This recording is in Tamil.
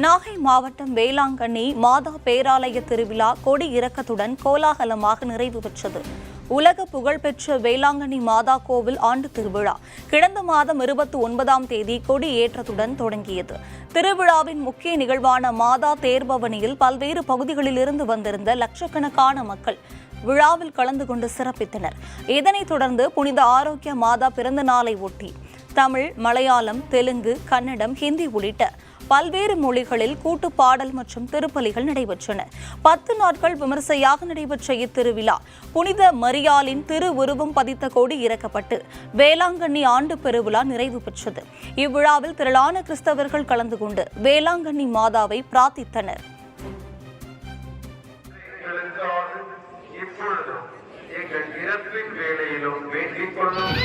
நாகை மாவட்டம் வேளாங்கண்ணி மாதா பேராலய திருவிழா கொடி இறக்கத்துடன் கோலாகலமாக நிறைவு பெற்றது. உலக புகழ்பெற்ற வேளாங்கண்ணி மாதா கோவில் ஆண்டு திருவிழா கடந்த மாதம் 29ஆம் தேதி கொடி ஏற்றத்துடன் தொடங்கியது. திருவிழாவின் முக்கிய நிகழ்வான மாதா தேர்பவனியில் பல்வேறு பகுதிகளிலிருந்து வந்திருந்த லட்சக்கணக்கான மக்கள் விழாவில் கலந்து கொண்டு சிறப்பித்தனர். இதனைத் தொடர்ந்து புனித ஆரோக்கிய மாதா பிறந்த நாளை ஒட்டி தமிழ், மலையாளம், தெலுங்கு, கன்னடம், ஹிந்தி உள்ளிட்ட பல்வேறு மொழிகளில் கூட்டு பாடல் மற்றும் திருப்பலிகள் நடைபெற்றன. 10 நாட்கள் விமர்சையாக நடைபெற்ற இத்திருவிழா புனித மரியாளின் திருவுருவம் பதித்த கொடி இறக்கப்பட்டு வேளாங்கண்ணி ஆண்டு பெருவிழா நிறைவு பெற்றது. இவ்விழாவில் திரளான கிறிஸ்தவர்கள் கலந்து கொண்டு வேளாங்கண்ணி மாதாவை பிரார்த்தித்தனர். இப்பொழுதும் எங்கள் இறப்பின் வேளையிலும் வேண்டிக் கொள்ளும்